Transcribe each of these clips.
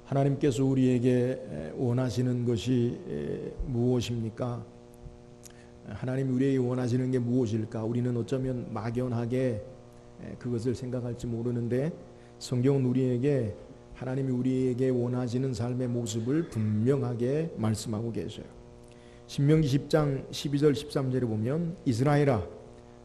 하나님께서 우리에게 원하시는 것이 무엇입니까? 하나님이 우리에게 원하시는 게 무엇일까? 우리는 어쩌면 막연하게 그것을 생각할지 모르는데 성경은 우리에게 하나님이 우리에게 원하시는 삶의 모습을 분명하게 말씀하고 계셔요. 신명기 10장 12절 13절에 보면 이스라엘아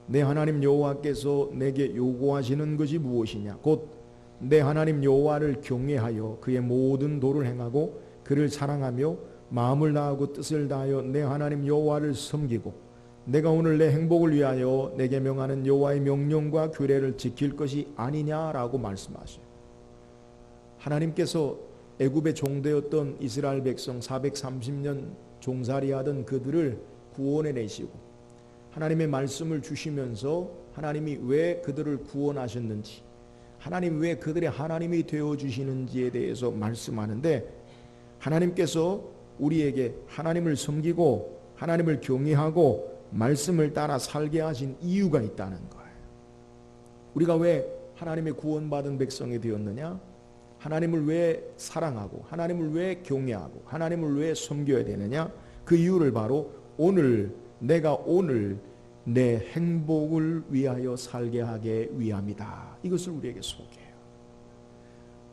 내 하나님 여호와께서 내게 요구하시는 것이 무엇이냐? 곧 내 하나님 여호와를 경외하여 그의 모든 도를 행하고 그를 사랑하며 마음을 다하고 뜻을 다하여 내 하나님 여호와를 섬기고 내가 오늘 내 행복을 위하여 내게 명하는 여호와의 명령과 규례를 지킬 것이 아니냐라고 말씀하셔요. 하나님께서 애굽의 종되었던 이스라엘 백성 430년 종살이하던 그들을 구원해 내시고 하나님의 말씀을 주시면서 하나님이 왜 그들을 구원하셨는지, 하나님 왜 그들의 하나님이 되어주시는지에 대해서 말씀하는데, 하나님께서 우리에게 하나님을 섬기고 하나님을 경외하고 말씀을 따라 살게 하신 이유가 있다는 거예요. 우리가 왜 하나님의 구원받은 백성이 되었느냐? 하나님을 왜 사랑하고 하나님을 왜 경외하고 하나님을 왜 섬겨야 되느냐? 그 이유를 바로 내가 오늘 내 행복을 위하여 살게 하기 위함이다. 이것을 우리에게 소개해요.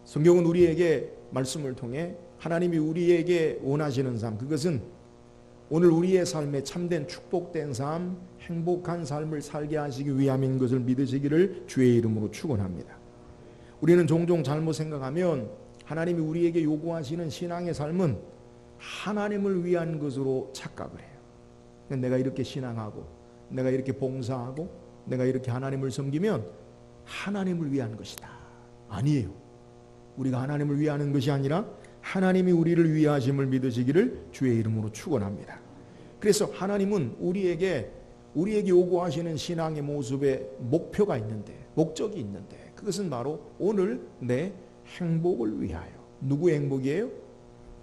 성경은 우리에게 말씀을 통해 하나님이 우리에게 원하시는 삶, 그것은 오늘 우리의 삶에 참된 축복된 삶, 행복한 삶을 살게 하시기 위함인 것을 믿으시기를 주의 이름으로 축원합니다. 우리는 종종 잘못 생각하면 하나님이 우리에게 요구하시는 신앙의 삶은 하나님을 위한 것으로 착각을 해요. 내가 이렇게 신앙하고 내가 이렇게 봉사하고 내가 이렇게 하나님을 섬기면 하나님을 위한 것이다. 아니에요. 우리가 하나님을 위하는 것이 아니라 하나님이 우리를 위하심을 믿으시기를 주의 이름으로 축원합니다. 그래서 하나님은 우리에게 요구하시는 신앙의 모습에 목표가 있는데, 목적이 있는데, 그것은 바로 오늘 내 행복을 위하여. 누구의 행복이에요?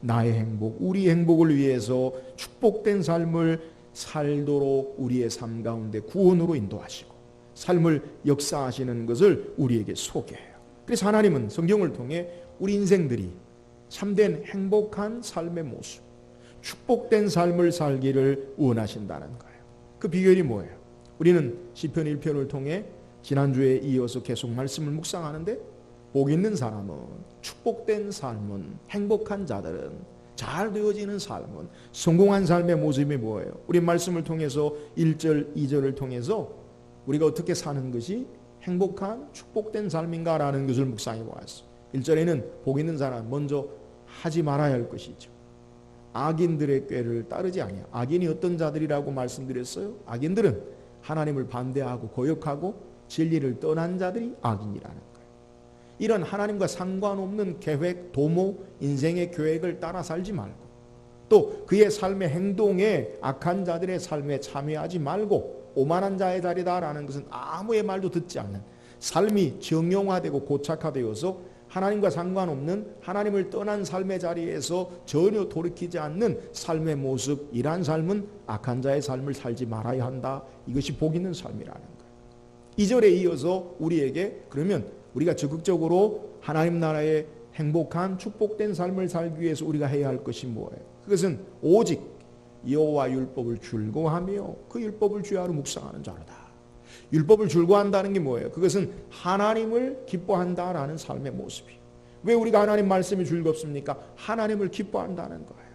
나의 행복, 우리 행복을 위해서 축복된 삶을 살도록 우리의 삶 가운데 구원으로 인도하시고 삶을 역사하시는 것을 우리에게 소개해요. 그래서 하나님은 성경을 통해 우리 인생들이 참된 행복한 삶의 모습, 축복된 삶을 살기를 원하신다는 거예요. 그 비결이 뭐예요? 우리는 시편 1편을 통해 지난주에 이어서 계속 말씀을 묵상하는데, 복 있는 사람은, 축복된 삶은, 행복한 자들은, 잘 되어지는 삶은, 성공한 삶의 모습이 뭐예요? 우리 말씀을 통해서 1절, 2절을 통해서 우리가 어떻게 사는 것이 행복한 축복된 삶인가라는 것을 묵상해 보았어요. 1절에는 복 있는 사람, 먼저 하지 말아야 할 것이죠. 악인들의 꾀를 따르지 아니야. 악인이 어떤 자들이라고 말씀드렸어요? 악인들은 하나님을 반대하고 거역하고 진리를 떠난 자들이 악인이라는 거예요. 이런 하나님과 상관없는 계획, 도모, 인생의 계획을 따라 살지 말고, 또 그의 삶의 행동에 악한 자들의 삶에 참여하지 말고, 오만한 자의 자리다라는 것은 아무의 말도 듣지 않는 삶이 정형화되고 고착화되어서 하나님과 상관없는, 하나님을 떠난 삶의 자리에서 전혀 돌이키지 않는 삶의 모습, 이러한 삶은 악한 자의 삶을 살지 말아야 한다. 이것이 복 있는 삶이라는 거예요. 2절에 이어서 우리에게, 그러면 우리가 적극적으로 하나님 나라의 행복한 축복된 삶을 살기 위해서 우리가 해야 할 것이 뭐예요? 그것은 오직 여호와 율법을 즐거워하며 그 율법을 주야로 묵상하는 자로다. 율법을 즐거워한다는 게 뭐예요? 그것은 하나님을 기뻐한다라는 삶의 모습이에요. 왜 우리가 하나님 말씀이 즐겁습니까? 하나님을 기뻐한다는 거예요.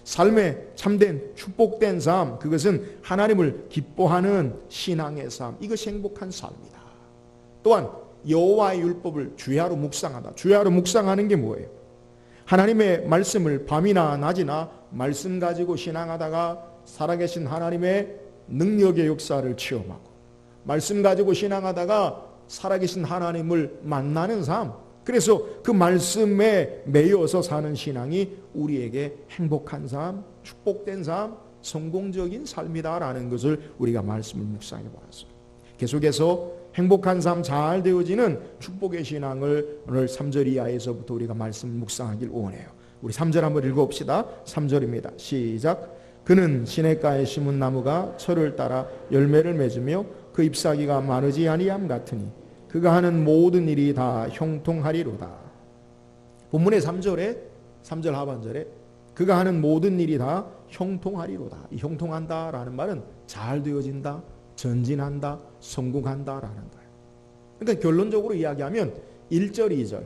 삶의 참된 축복된 삶, 그것은 하나님을 기뻐하는 신앙의 삶, 이것이 행복한 삶이다. 또한 여호와의 율법을 주야로 묵상하다. 주야로 묵상하는 게 뭐예요? 하나님의 말씀을 밤이나 낮이나 말씀 가지고 신앙하다가 살아계신 하나님의 능력의 역사를 체험하고, 말씀 가지고 신앙하다가 살아계신 하나님을 만나는 삶, 그래서 그 말씀에 매여서 사는 신앙이 우리에게 행복한 삶, 축복된 삶, 성공적인 삶이다라는 것을 우리가 말씀을 묵상해 보았어요. 계속해서 행복한 삶, 잘 되어지는 축복의 신앙을 오늘 3절 이하에서부터 우리가 말씀 묵상하길 원해요. 우리 3절 한번 읽어봅시다. 3절입니다. 시작. 그는 시냇가에 심은 나무가 철을 따라 열매를 맺으며 그 잎사귀가 마르지 아니함 같으니 그가 하는 모든 일이 다 형통하리로다. 본문의 3절 하반절에 그가 하는 모든 일이 다 형통하리로다. 이 형통한다라는 말은 잘 되어진다, 전진한다, 성공한다라는 거예요. 그러니까 결론적으로 이야기하면 1절, 2절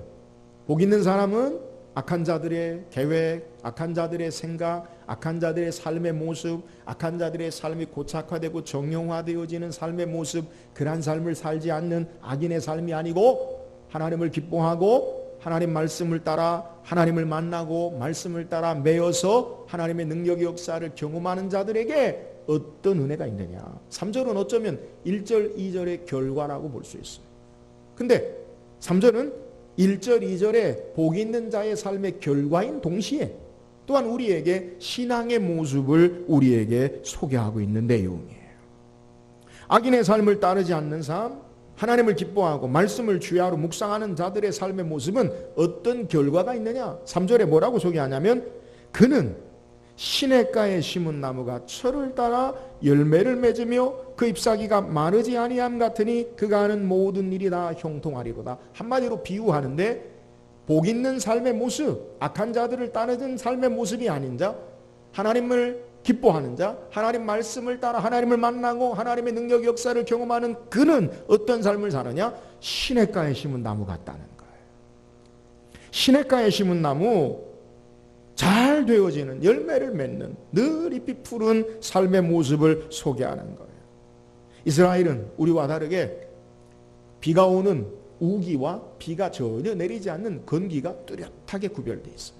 복 있는 사람은 악한 자들의 계획, 악한 자들의 생각, 악한 자들의 삶의 모습, 악한 자들의 삶이 고착화되고 정형화되어지는 삶의 모습, 그러한 삶을 살지 않는 악인의 삶이 아니고 하나님을 기뻐하고 하나님 말씀을 따라 하나님을 만나고 말씀을 따라 매여서 하나님의 능력의 역사를 경험하는 자들에게 어떤 은혜가 있느냐. 3절은 어쩌면 1절, 2절의 결과라고 볼 수 있어요. 근데 3절은 1절, 2절의 복 있는 자의 삶의 결과인 동시에 또한 우리에게 신앙의 모습을 우리에게 소개하고 있는 내용이에요. 악인의 삶을 따르지 않는 삶, 하나님을 기뻐하고 말씀을 주야로 묵상하는 자들의 삶의 모습은 어떤 결과가 있느냐? 3절에 뭐라고 소개하냐면 그는 시냇가에 심은 나무가 철을 따라 열매를 맺으며 그 잎사귀가 마르지 아니함 같으니 그가 하는 모든 일이 다 형통하리로다. 한마디로 비유하는데 복 있는 삶의 모습, 악한 자들을 따르는 삶의 모습이 아닌 자, 하나님을 기뻐하는 자, 하나님 말씀을 따라 하나님을 만나고 하나님의 능력 역사를 경험하는 그는 어떤 삶을 사느냐? 시냇가에 심은 나무 같다는 거예요. 시냇가에 심은 나무, 잘 되어지는 열매를 맺는 늘 잎이 푸른 삶의 모습을 소개하는 거예요. 이스라엘은 우리와 다르게 비가 오는 우기와 비가 전혀 내리지 않는 건기가 뚜렷하게 구별되어 있어요.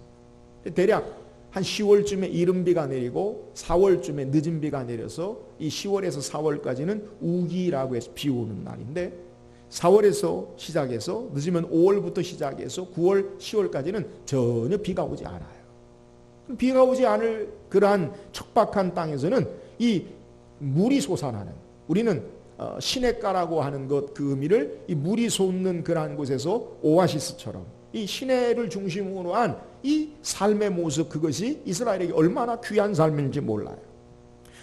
대략 한 10월쯤에 이른 비가 내리고 4월쯤에 늦은 비가 내려서 이 10월에서 4월까지는 우기라고 해서 비 오는 날인데 4월에서 시작해서 늦으면 5월부터 시작해서 9월, 10월까지는 전혀 비가 오지 않아요. 비가 오지 않을 그러한 척박한 땅에서는 이 물이 솟아나는, 우리는 시냇가라고 하는 것, 그 의미를 이 물이 솟는 그러한 곳에서 오아시스처럼 이 시내를 중심으로 한 이 삶의 모습, 그것이 이스라엘에게 얼마나 귀한 삶인지 몰라요.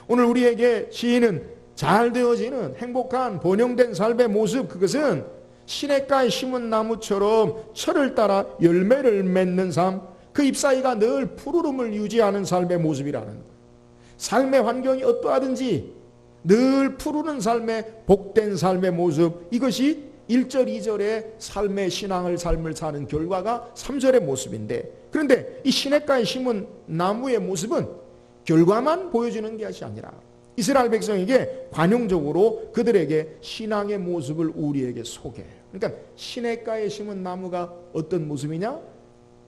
오늘 우리에게 시인은 잘 되어지는 행복한 번영된 삶의 모습, 그것은 시냇가에 심은 나무처럼 철을 따라 열매를 맺는 삶, 그 잎사귀가 늘 푸르름을 유지하는 삶의 모습이라는 거예요. 삶의 환경이 어떠하든지 늘 푸르는 삶의 복된 삶의 모습, 이것이 1절, 2절의 삶의 신앙을 삶을 사는 결과가 3절의 모습인데, 그런데 이 시냇가에 심은 나무의 모습은 결과만 보여주는 것이 아니라 이스라엘 백성에게 관용적으로 그들에게 신앙의 모습을 우리에게 소개해요. 그러니까 시냇가에 심은 나무가 어떤 모습이냐?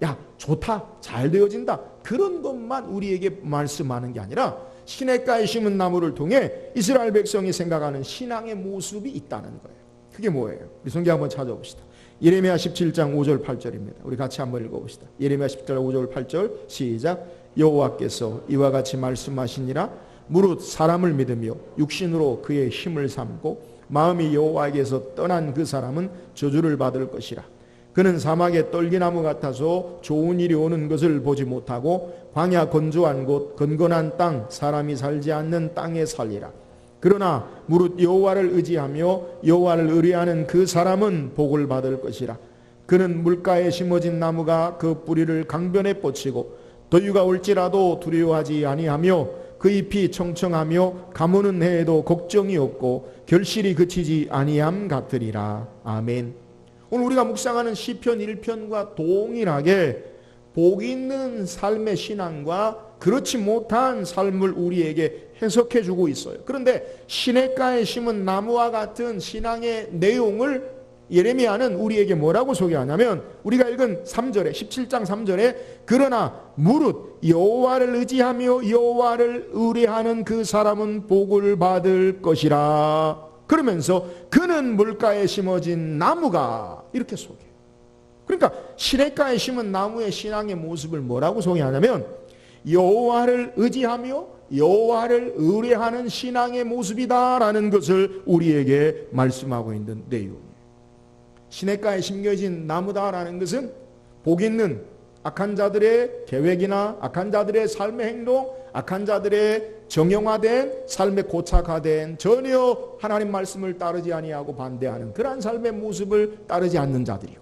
야, 좋다, 잘 되어진다, 그런 것만 우리에게 말씀하는 게 아니라 시냇가에 심은 나무를 통해 이스라엘 백성이 생각하는 신앙의 모습이 있다는 거예요. 그게 뭐예요? 우리 성경 한번 찾아봅시다. 예레미야 17장 5절 8절입니다. 우리 같이 한번 읽어봅시다. 예레미야 17장 5절 8절 시작. 여호와께서 이와 같이 말씀하시니라. 무릇 사람을 믿으며 육신으로 그의 힘을 삼고 마음이 여호와에게서 떠난 그 사람은 저주를 받을 것이라. 그는 사막의 떨기나무 같아서 좋은 일이 오는 것을 보지 못하고 광야 건조한 곳 건건한 땅 사람이 살지 않는 땅에 살리라. 그러나 무릇 여호와를 의지하며 여호와를 의뢰하는 그 사람은 복을 받을 것이라. 그는 물가에 심어진 나무가 그 뿌리를 강변에 뻗치고 더위가 올지라도 두려워하지 아니하며 그 잎이 청청하며 가무는 해에도 걱정이 없고 결실이 그치지 아니함 같으리라. 아멘. 오늘 우리가 묵상하는 시편 1편과 동일하게 복 있는 삶의 신앙과 그렇지 못한 삶을 우리에게 해석해 주고 있어요. 그런데 시냇가에 심은 나무와 같은 신앙의 내용을 예레미야는 우리에게 뭐라고 소개하냐면, 우리가 읽은 3절에 17장 3절에 그러나 무릇 여호와를 의지하며 여호와를 의뢰하는 그 사람은 복을 받을 것이라. 그러면서 그는 물가에 심어진 나무가, 이렇게 소개해요. 그러니까 시냇가에 심은 나무의 신앙의 모습을 뭐라고 소개하냐면 여호와를 의지하며 여호와를 의뢰하는 신앙의 모습이다라는 것을 우리에게 말씀하고 있는 내용이에요. 시냇가에 심겨진 나무다라는 것은 복 있는 악한 자들의 계획이나 악한 자들의 삶의 행동, 악한 자들의 정형화된 삶에 고착화된 전혀 하나님 말씀을 따르지 아니하고 반대하는 그러한 삶의 모습을 따르지 않는 자들이요.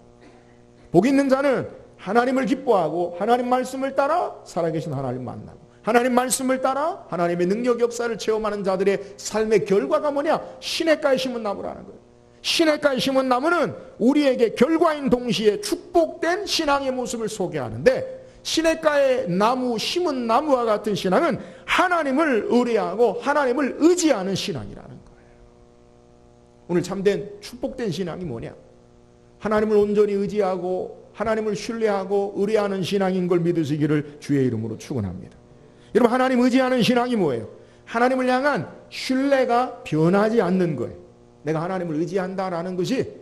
복 있는 자는 하나님을 기뻐하고 하나님 말씀을 따라 살아계신 하나님 만나고 하나님 말씀을 따라 하나님의 능력 역사를 체험하는 자들의 삶의 결과가 뭐냐? 시냇가에 심은 나무라는 거예요. 시냇가에 심은 나무는 우리에게 결과인 동시에 축복된 신앙의 모습을 소개하는데, 시냇가에 나무 심은 나무와 같은 신앙은 하나님을 의뢰하고 하나님을 의지하는 신앙이라는 거예요. 오늘 참된 축복된 신앙이 뭐냐? 하나님을 온전히 의지하고 하나님을 신뢰하고 의뢰하는 신앙인 걸 믿으시기를 주의 이름으로 축원합니다. 여러분, 하나님 의지하는 신앙이 뭐예요? 하나님을 향한 신뢰가 변하지 않는 거예요. 내가 하나님을 의지한다라는 것이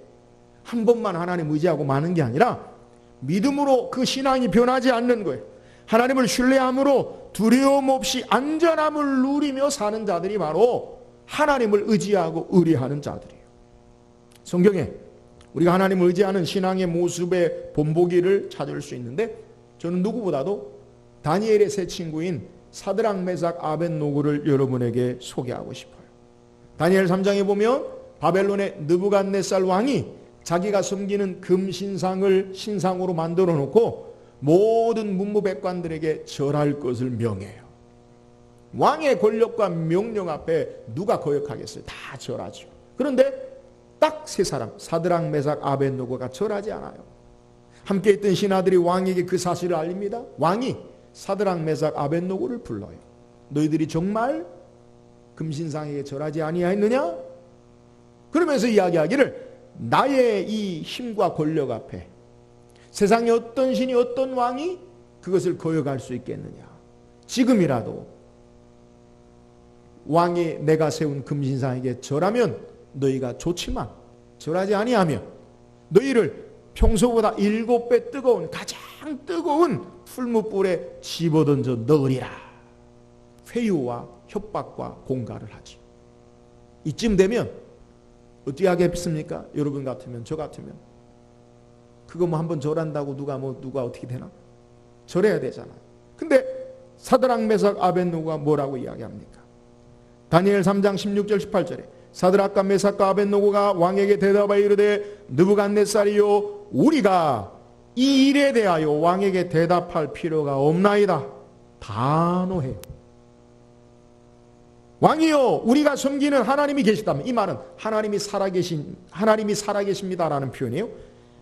한 번만 하나님 의지하고 마는 게 아니라 믿음으로 그 신앙이 변하지 않는 거예요. 하나님을 신뢰함으로 두려움 없이 안전함을 누리며 사는 자들이 바로 하나님을 의지하고 의뢰하는 자들이에요. 성경에 우리가 하나님을 의지하는 신앙의 모습의 본보기를 찾을 수 있는데, 저는 누구보다도 다니엘의 세 친구인 사드락, 메삭, 아벳노고를 여러분에게 소개하고 싶어요. 다니엘 3장에 보면 바벨론의 느부갓네살 왕이 자기가 섬기는 금신상을 신상으로 만들어 놓고 모든 문무백관들에게 절할 것을 명해요. 왕의 권력과 명령 앞에 누가 거역하겠어요? 다 절하죠. 그런데 딱 세 사람, 사드락, 메삭, 아벳노고가 절하지 않아요. 함께 있던 신하들이 왕에게 그 사실을 알립니다. 왕이 사드락, 메삭, 아벳노고를 불러요. 너희들이 정말 금신상에게 절하지 아니하였느냐? 그러면서 이야기하기를, 나의 이 힘과 권력 앞에 세상에 어떤 신이 어떤 왕이 그것을 거역할 수 있겠느냐? 지금이라도 왕이 내가 세운 금신상에게 절하면 너희가 좋지만 절하지 아니하면 너희를 평소보다 7배 뜨거운, 가장 뜨거운 풀무불에 집어던져 넣으리라. 회유와 협박과 공갈을 하지. 이쯤 되면 어떻게 하겠습니까? 여러분 같으면, 저 같으면 그거 뭐 한번 절한다고 누가 어떻게 되나? 절해야 되잖아요. 근데 사드락, 메삭, 아벳노고가 뭐라고 이야기합니까? 다니엘 3장 16절 18절에 사드락과 메삭과 아벳노고가 왕에게 대답하여 이르되, 느부갓네살이요, 우리가 이 일에 대하여 왕에게 대답할 필요가 없나이다. 단호해요. 왕이요, 우리가 섬기는 하나님이 계시다면, 이 말은 하나님이 살아계십니다라는 표현이에요.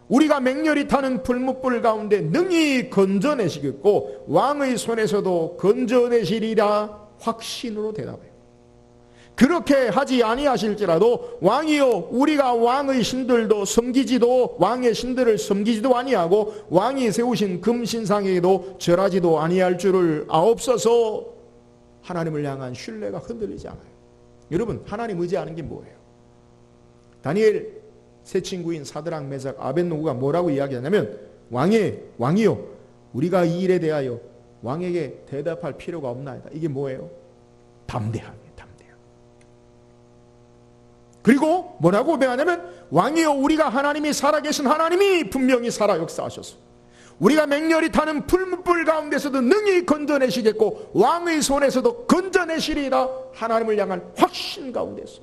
우리가 맹렬히 타는 풀무불 가운데 능히 건져내시겠고 왕의 손에서도 건져내시리라 확신으로 대답해요. 그렇게 하지 아니하실지라도 왕이요, 우리가 왕의 신들도 섬기지도, 왕의 신들을 섬기지도 아니하고 왕이 세우신 금신상에게도 절하지도 아니할 줄을 아옵소서. 하나님을 향한 신뢰가 흔들리지 않아요. 여러분, 하나님 의지하는 게 뭐예요? 다니엘 세 친구인 사드락, 메삭, 아벳노고가 뭐라고 이야기하냐면, 왕이요, 우리가 이 일에 대하여 왕에게 대답할 필요가 없나이다. 이게 뭐예요? 담대함이에요. 그리고 뭐라고 고백하냐면, 왕이여, 우리가 하나님이 살아계신 하나님이 분명히 살아 역사하셔서 우리가 맹렬히 타는 풀무불 가운데서도 능히 건져내시겠고 왕의 손에서도 건져내시리라. 하나님을 향한 확신 가운데서.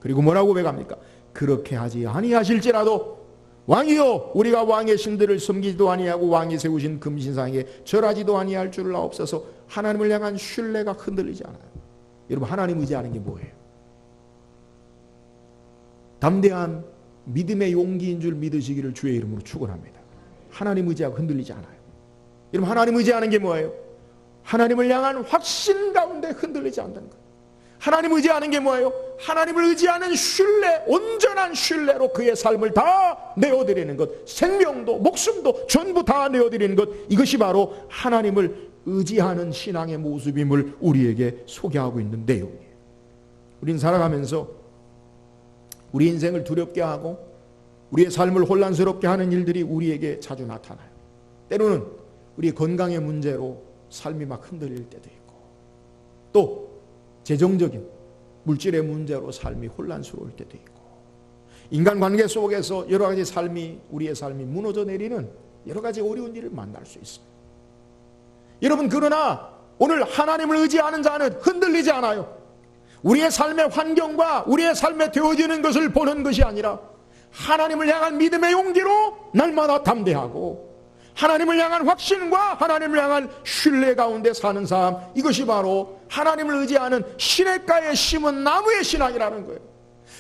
그리고 뭐라고 고백합니까? 그렇게 하지 아니하실지라도 왕이여, 우리가 왕의 신들을 섬기지도 아니하고 왕이 세우신 금신상에 절하지도 아니할 줄을 아옵소서. 하나님을 향한 신뢰가 흔들리지 않아요. 여러분, 하나님 의지하는 게 뭐예요? 담대한 믿음의 용기인 줄 믿으시기를 주의 이름으로 축원합니다. 하나님 의지하고 흔들리지 않아요. 여러분, 하나님 의지하는 게 뭐예요? 하나님을 향한 확신 가운데 흔들리지 않는 것. 하나님 의지하는 게 뭐예요? 하나님을 의지하는 신뢰, 온전한 신뢰로 그의 삶을 다 내어드리는 것. 생명도 목숨도 전부 다 내어드리는 것. 이것이 바로 하나님을 의지하는 신앙의 모습임을 우리에게 소개하고 있는 내용이에요. 우린 살아가면서 우리 인생을 두렵게 하고 우리의 삶을 혼란스럽게 하는 일들이 우리에게 자주 나타나요. 때로는 우리의 건강의 문제로 삶이 막 흔들릴 때도 있고, 또 재정적인 물질의 문제로 삶이 혼란스러울 때도 있고, 인간관계 속에서 여러 가지 우리의 삶이 무너져 내리는 여러 가지 어려운 일을 만날 수 있습니다. 여러분, 그러나 오늘 하나님을 의지하는 자는 흔들리지 않아요. 우리의 삶의 환경과 우리의 삶에 되어지는 것을 보는 것이 아니라 하나님을 향한 믿음의 용기로 날마다 담대하고 하나님을 향한 확신과 하나님을 향한 신뢰 가운데 사는 삶, 이것이 바로 하나님을 의지하는 시냇가에 심은 나무의 신앙이라는 거예요.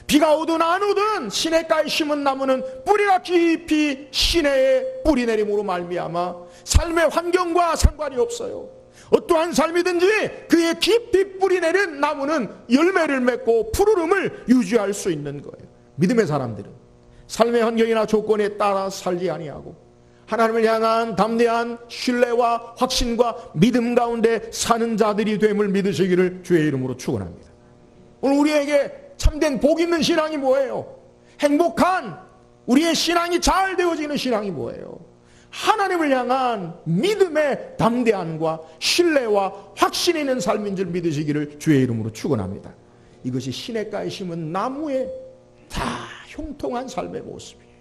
비가 오든 안 오든 시냇가에 심은 나무는 뿌리가 깊이 시내에 뿌리 내림으로 말미암아 삶의 환경과 상관이 없어요. 어떠한 삶이든지 그의 깊이 뿌리 내린 나무는 열매를 맺고 푸르름을 유지할 수 있는 거예요. 믿음의 사람들은 삶의 환경이나 조건에 따라 살지 아니하고 하나님을 향한 담대한 신뢰와 확신과 믿음 가운데 사는 자들이 됨을 믿으시기를 주의 이름으로 축원합니다. 오늘 우리에게 참된 복 있는 신앙이 뭐예요? 행복한 우리의 신앙이 잘 되어지는 신앙이 뭐예요? 하나님을 향한 믿음의 담대함과 신뢰와 확신 있는 삶인 줄 믿으시기를 주의 이름으로 축원합니다. 이것이 시냇가에 심은 나무의 다 형통한 삶의 모습이에요.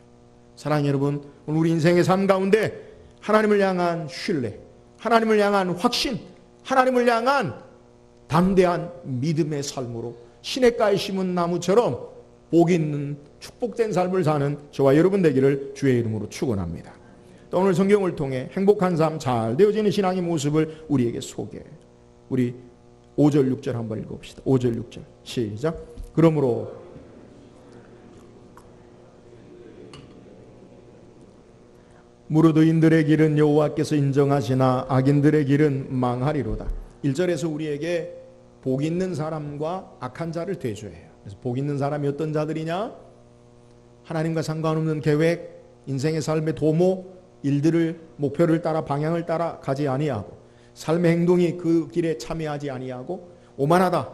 사랑하는 여러분, 오늘 우리 인생의 삶 가운데 하나님을 향한 신뢰, 하나님을 향한 확신, 하나님을 향한 담대한 믿음의 삶으로 시냇가에 심은 나무처럼 복 있는 축복된 삶을 사는 저와 여러분 되기를 주의 이름으로 축원합니다. 또 오늘 성경을 통해 행복한 삶, 잘 되어지는 신앙의 모습을 우리에게 소개해요. 우리 5절 6절 한번 읽어봅시다. 5절 6절 시작. 그러므로 무릇 의인들의 길은 여호와께서 인정하시나 악인들의 길은 망하리로다. 1절에서 우리에게 복 있는 사람과 악한 자를 대조해요. 그래서 복 있는 사람이 어떤 자들이냐? 하나님과 상관없는 계획, 인생의 삶의 도모, 일들을 목표를 따라 방향을 따라 가지 아니하고 삶의 행동이 그 길에 참여하지 아니하고 오만하다,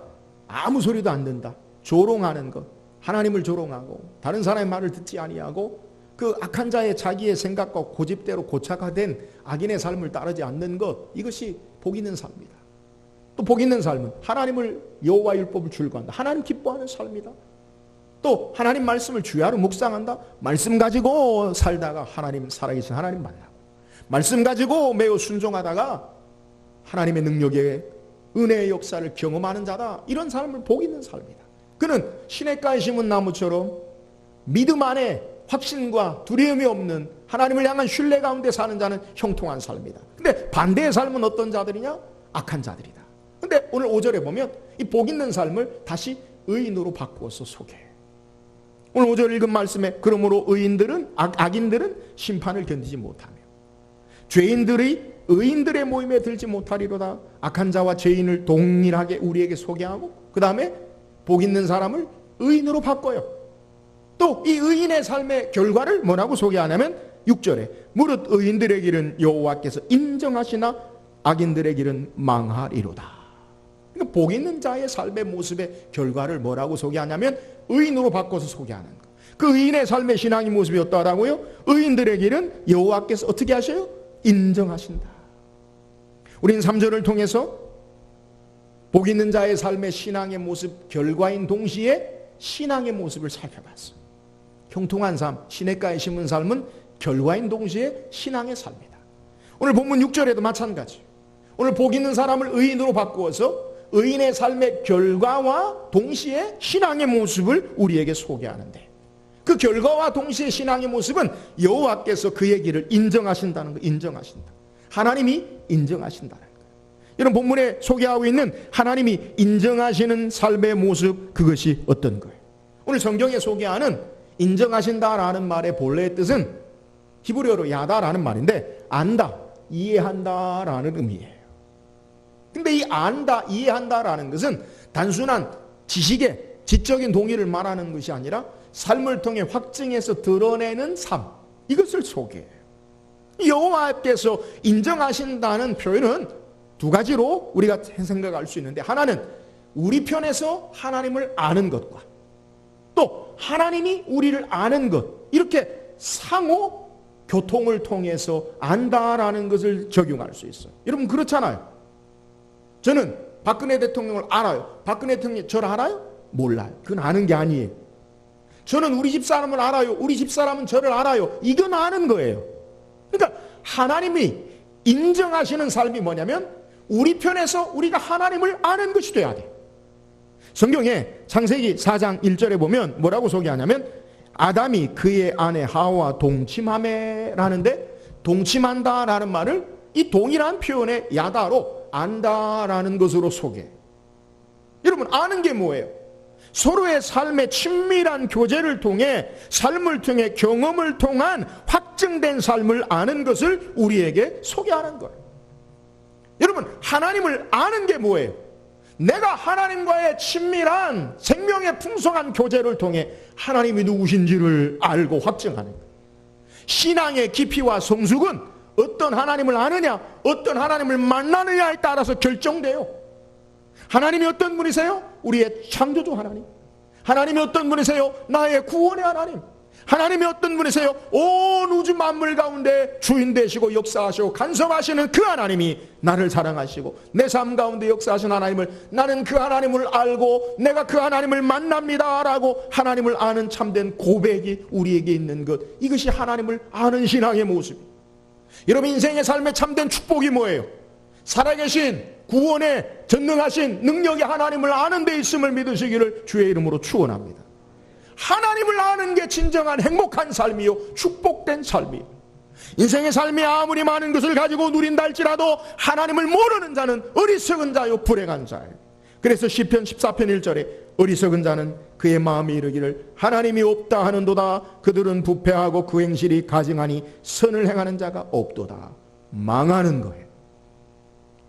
아무 소리도 안 듣는다, 조롱하는 것, 하나님을 조롱하고 다른 사람의 말을 듣지 아니하고 그 악한 자의 자기의 생각과 고집대로 고착화된 악인의 삶을 따르지 않는 것, 이것이 복 있는 삶이다. 또 복 있는 삶은 하나님을 여호와 율법을 줄거한다. 하나님 기뻐하는 삶이다. 또 하나님 말씀을 주야로 묵상한다. 말씀 가지고 살다가 하나님, 살아계신 하나님 만나고 말씀 가지고 매우 순종하다가 하나님의 능력의 은혜의 역사를 경험하는 자다. 이런 삶을 복 있는 삶이다. 그는 시냇가에 심은 나무처럼 믿음 안에 확신과 두려움이 없는 하나님을 향한 신뢰 가운데 사는 자는 형통한 삶이다. 근데 반대의 삶은 어떤 자들이냐? 악한 자들이다. 근데 오늘 5절에 보면 이 복 있는 삶을 다시 의인으로 바꾸어서 소개해요. 오늘 5절 읽은 말씀에 그러므로 의인들은 악인들은 심판을 견디지 못하며 죄인들이 의인들의 모임에 들지 못하리로다. 악한 자와 죄인을 동일하게 우리에게 소개하고 그 다음에 복 있는 사람을 의인으로 바꿔요. 또 이 의인의 삶의 결과를 뭐라고 소개하냐면 6절에 무릇 의인들의 길은 여호와께서 인정하시나 악인들의 길은 망하리로다. 그러니까 복 있는 자의 삶의 모습의 결과를 뭐라고 소개하냐면 의인으로 바꿔서 소개하는 것. 그 의인의 삶의 신앙의 모습이 어떠하다고요? 의인들의 길은 여호와께서 어떻게 하셔요? 인정하신다. 우리는 3절을 통해서 복 있는 자의 삶의 신앙의 모습 결과인 동시에 신앙의 모습을 살펴봤어. 형통한 삶, 시냇가에 심은 삶은 결과인 동시에 신앙의 삶이다. 오늘 본문 6절에도 마찬가지. 오늘 복 있는 사람을 의인으로 바꾸어서 의인의 삶의 결과와 동시에 신앙의 모습을 우리에게 소개하는데 그 결과와 동시에 신앙의 모습은 여호와께서 그의 길을 인정하신다는 거, 인정하신다. 하나님이 인정하신다는 거예요. 이런 본문에 소개하고 있는 하나님이 인정하시는 삶의 모습, 그것이 어떤 거예요? 오늘 성경에 소개하는 인정하신다라는 말의 본래의 뜻은 히브리어로 야다라는 말인데 안다, 이해한다라는 의미예요. 근데 이 안다, 이해한다라는 것은 단순한 지식의 지적인 동의를 말하는 것이 아니라 삶을 통해 확증해서 드러내는 삶, 이것을 소개해요. 여호와께서 인정하신다는 표현은 두 가지로 우리가 생각할 수 있는데 하나는 우리 편에서 하나님을 아는 것과 또 하나님이 우리를 아는 것, 이렇게 상호 교통을 통해서 안다라는 것을 적용할 수 있어요. 여러분 그렇잖아요. 저는 박근혜 대통령을 알아요. 박근혜 대통령이 저를 알아요? 몰라요. 그건 아는 게 아니에요. 저는 우리 집 사람을 알아요. 우리 집 사람은 저를 알아요. 이건 아는 거예요. 그러니까 하나님이 인정하시는 삶이 뭐냐면 우리 편에서 우리가 하나님을 아는 것이 돼야 돼. 성경에 창세기 4장 1절에 보면 뭐라고 소개하냐면 아담이 그의 아내 하와와 동침하매라는데 동침한다라는 말을 이 동일한 표현의 야다로 안다라는 것으로 소개. 여러분, 아는 게 뭐예요? 서로의 삶의 친밀한 교제를 통해, 삶을 통해, 경험을 통한 확증된 삶을 아는 것을 우리에게 소개하는 거예요. 여러분, 하나님을 아는 게 뭐예요? 내가 하나님과의 친밀한 생명의 풍성한 교제를 통해 하나님이 누구신지를 알고 확증하는 거예요. 신앙의 깊이와 성숙은 어떤 하나님을 아느냐, 어떤 하나님을 만나느냐에 따라서 결정돼요. 하나님이 어떤 분이세요? 우리의 창조주 하나님. 하나님이 어떤 분이세요? 나의 구원의 하나님. 하나님이 어떤 분이세요? 온 우주 만물 가운데 주인 되시고 역사하시고 간섭하시는 그 하나님이 나를 사랑하시고 내 삶 가운데 역사하신 하나님을, 나는 그 하나님을 알고 내가 그 하나님을 만납니다 라고 하나님을 아는 참된 고백이 우리에게 있는 것, 이것이 하나님을 아는 신앙의 모습입니다. 여러분, 인생의 삶의 참된 축복이 뭐예요? 살아계신 구원에 전능하신 능력의 하나님을 아는 데 있음을 믿으시기를 주의 이름으로 축원합니다. 하나님을 아는 게 진정한 행복한 삶이요, 축복된 삶이요. 인생의 삶이 아무리 많은 것을 가지고 누린다 할지라도 하나님을 모르는 자는 어리석은 자요, 불행한 자예요. 그래서 시편 14편 1절에 어리석은 자는 그의 마음이 이르기를 하나님이 없다 하는도다. 그들은 부패하고 그 행실이 가증하니 선을 행하는 자가 없도다. 망하는 거예요.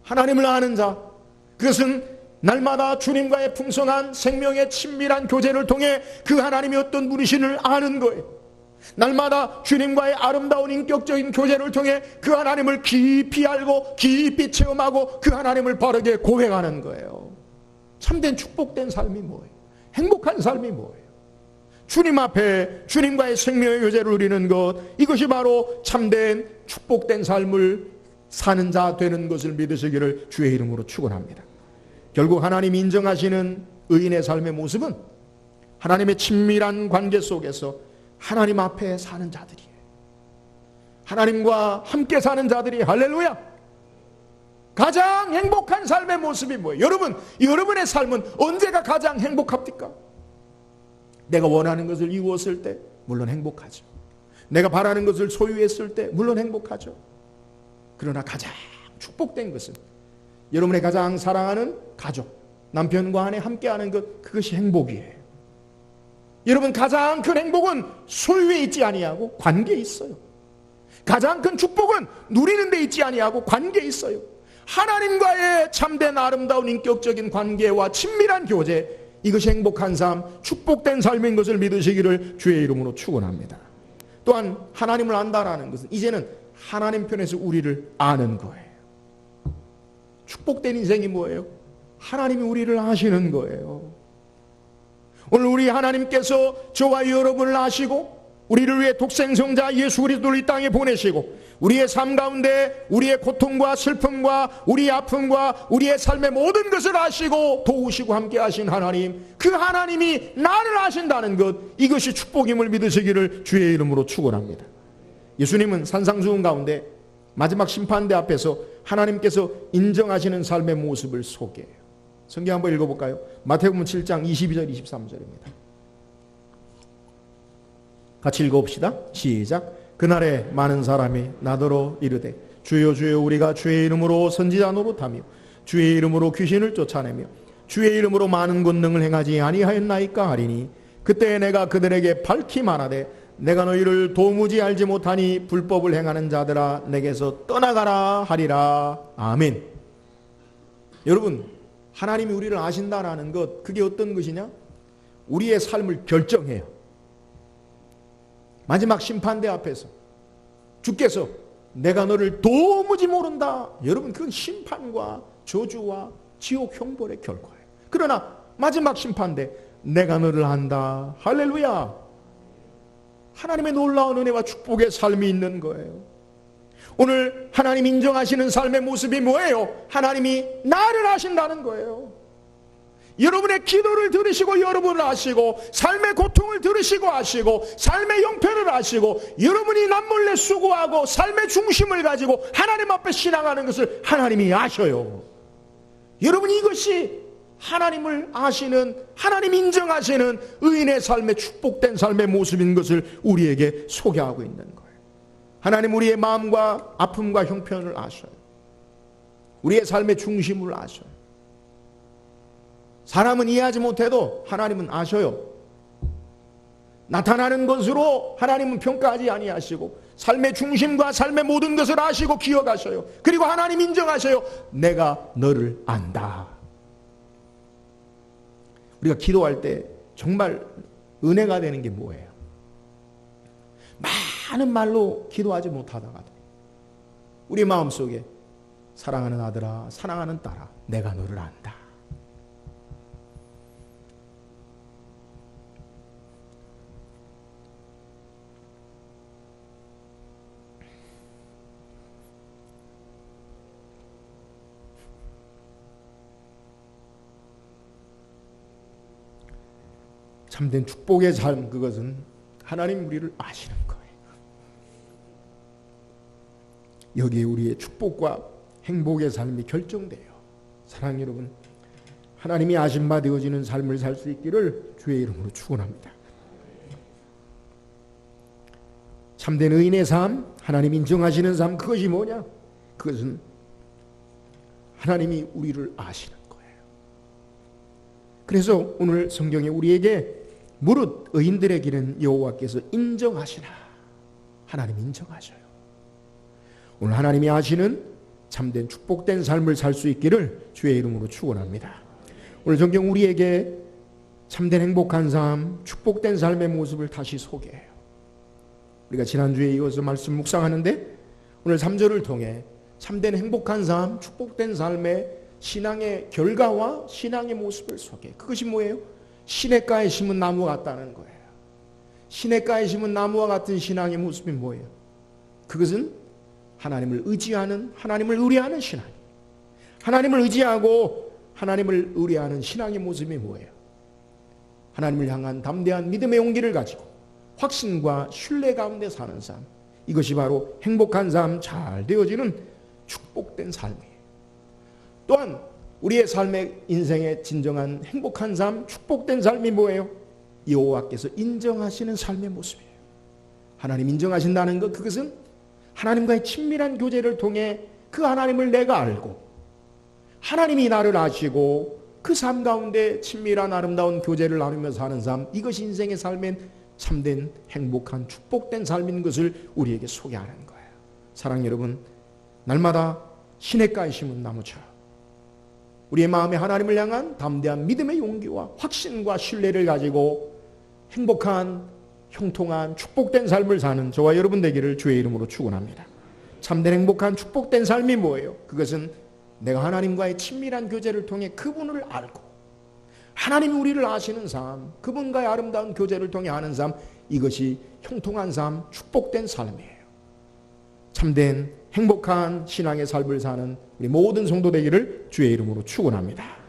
하나님을 아는 자, 그것은 날마다 주님과의 풍성한 생명의 친밀한 교제를 통해 그 하나님이 어떤 분이신을 아는 거예요. 날마다 주님과의 아름다운 인격적인 교제를 통해 그 하나님을 깊이 알고 깊이 체험하고 그 하나님을 바르게 고백하는 거예요. 참된 축복된 삶이 뭐예요? 행복한 삶이 뭐예요? 주님 앞에 주님과의 생명의 교제를 누리는 것, 이것이 바로 참된 축복된 삶을 사는 자 되는 것을 믿으시기를 주의 이름으로 축원합니다. 결국 하나님이 인정하시는 의인의 삶의 모습은 하나님의 친밀한 관계 속에서 하나님 앞에 사는 자들이에요. 하나님과 함께 사는 자들이, 할렐루야, 가장 행복한 삶의 모습이 뭐예요? 여러분, 여러분의 삶은 언제가 가장 행복합니까? 내가 원하는 것을 이루었을 때 물론 행복하죠. 내가 바라는 것을 소유했을 때 물론 행복하죠. 그러나 가장 축복된 것은 여러분의 가장 사랑하는 가족, 남편과 아내 함께하는 것, 그것이 행복이에요. 여러분, 가장 큰 행복은 소유에 있지 아니하고 관계에 있어요. 가장 큰 축복은 누리는 데 있지 아니하고 관계에 있어요. 하나님과의 참된 아름다운 인격적인 관계와 친밀한 교제, 이것이 행복한 삶, 축복된 삶인 것을 믿으시기를 주의 이름으로 축원합니다. 또한 하나님을 안다라는 것은 이제는 하나님 편에서 우리를 아는 거예요. 축복된 인생이 뭐예요? 하나님이 우리를 아시는 거예요. 오늘 우리 하나님께서 저와 여러분을 아시고 우리를 위해 독생성자 예수 그리스도를 이 땅에 보내시고 우리의 삶 가운데 우리의 고통과 슬픔과 우리의 아픔과 우리의 삶의 모든 것을 아시고 도우시고 함께 하신 하나님, 그 하나님이 나를 아신다는 것, 이것이 축복임을 믿으시기를 주의 이름으로 축원합니다. 예수님은 산상수훈 가운데 마지막 심판대 앞에서 하나님께서 인정하시는 삶의 모습을 소개해요. 성경 한번 읽어볼까요? 마태복음 7장 22절 23절입니다. 같이 읽어봅시다. 시작. 그날에 많은 사람이 나더러 이르되 주여 주여 우리가 주의 이름으로 선지자 노릇하며 주의 이름으로 귀신을 쫓아내며 주의 이름으로 많은 권능을 행하지 아니하였나이까 하리니 그때 내가 그들에게 밝히 말하되 내가 너희를 도무지 알지 못하니 불법을 행하는 자들아 내게서 떠나가라 하리라. 아멘. 여러분, 하나님이 우리를 아신다라는 것, 그게 어떤 것이냐? 우리의 삶을 결정해요. 마지막 심판대 앞에서 주께서 내가 너를 도무지 모른다. 여러분, 그건 심판과 저주와 지옥 형벌의 결과예요. 그러나 마지막 심판대 내가 너를 안다. 할렐루야. 하나님의 놀라운 은혜와 축복의 삶이 있는 거예요. 오늘 하나님 인정하시는 삶의 모습이 뭐예요? 하나님이 나를 아신다는 거예요. 여러분의 기도를 들으시고 여러분을 아시고 삶의 고통을 들으시고 아시고 삶의 형편을 아시고 여러분이 남몰래 수고하고 삶의 중심을 가지고 하나님 앞에 신앙하는 것을 하나님이 아셔요. 여러분, 이것이 하나님을 아시는, 하나님 인정하시는 의인의 삶의 축복된 삶의 모습인 것을 우리에게 소개하고 있는 거예요. 하나님 우리의 마음과 아픔과 형편을 아셔요. 우리의 삶의 중심을 아셔요. 사람은 이해하지 못해도 하나님은 아셔요. 나타나는 것으로 하나님은 평가하지 아니하시고 삶의 중심과 삶의 모든 것을 아시고 기억하셔요. 그리고 하나님 인정하셔요. 내가 너를 안다. 우리가 기도할 때 정말 은혜가 되는 게 뭐예요? 많은 말로 기도하지 못하다가도 우리 마음속에 사랑하는 아들아, 사랑하는 딸아, 내가 너를 안다. 참된 축복의 삶, 그것은 하나님 우리를 아시는 거예요. 여기에 우리의 축복과 행복의 삶이 결정돼요. 사랑하는 여러분, 하나님이 아신 바 되어지는 삶을 살 수 있기를 주의 이름으로 축원합니다. 참된 의인의 삶, 하나님 인정하시는 삶, 그것이 뭐냐? 그것은 하나님이 우리를 아시는 거예요. 그래서 오늘 성경에 우리에게 무릇 의인들의 길은 여호와께서 인정하시나. 하나님 인정하셔요. 오늘 하나님이 아시는 참된 축복된 삶을 살 수 있기를 주의 이름으로 축원합니다. 오늘 성경 우리에게 참된 행복한 삶, 축복된 삶의 모습을 다시 소개해요. 우리가 지난주에 이어서 말씀 묵상하는데 오늘 3절을 통해 참된 행복한 삶, 축복된 삶의 신앙의 결과와 신앙의 모습을 소개해요. 그것이 뭐예요? 시냇가에 심은 나무 같다는 거예요. 시냇가에 심은 나무와 같은 신앙의 모습이 뭐예요? 그것은 하나님을 의지하는, 하나님을 의뢰하는 신앙. 하나님을 의지하고 하나님을 의뢰하는 신앙의 모습이 뭐예요? 하나님을 향한 담대한 믿음의 용기를 가지고 확신과 신뢰 가운데 사는 삶. 이것이 바로 행복한 삶, 잘 되어지는 축복된 삶이에요. 또한 우리의 삶의 인생의 진정한 행복한 삶, 축복된 삶이 뭐예요? 여호와께서 인정하시는 삶의 모습이에요. 하나님 인정하신다는 것, 그것은 하나님과의 친밀한 교제를 통해 그 하나님을 내가 알고 하나님이 나를 아시고 그 삶 가운데 친밀한 아름다운 교제를 나누며 사는 삶, 이것이 인생의 삶엔 참된 행복한 축복된 삶인 것을 우리에게 소개하는 거예요. 사랑 여러분, 날마다 시냇가에 심은 나무처럼 우리의 마음에 하나님을 향한 담대한 믿음의 용기와 확신과 신뢰를 가지고 행복한, 형통한, 축복된 삶을 사는 저와 여러분 되기를 주의 이름으로 축원합니다. 참된 행복한 축복된 삶이 뭐예요? 그것은 내가 하나님과의 친밀한 교제를 통해 그분을 알고 하나님이 우리를 아시는 삶, 그분과의 아름다운 교제를 통해 하는 삶, 이것이 형통한 삶, 축복된 삶이에요. 참된 행복한 신앙의 삶을 사는 우리 모든 성도 되기를 주의 이름으로 축원합니다.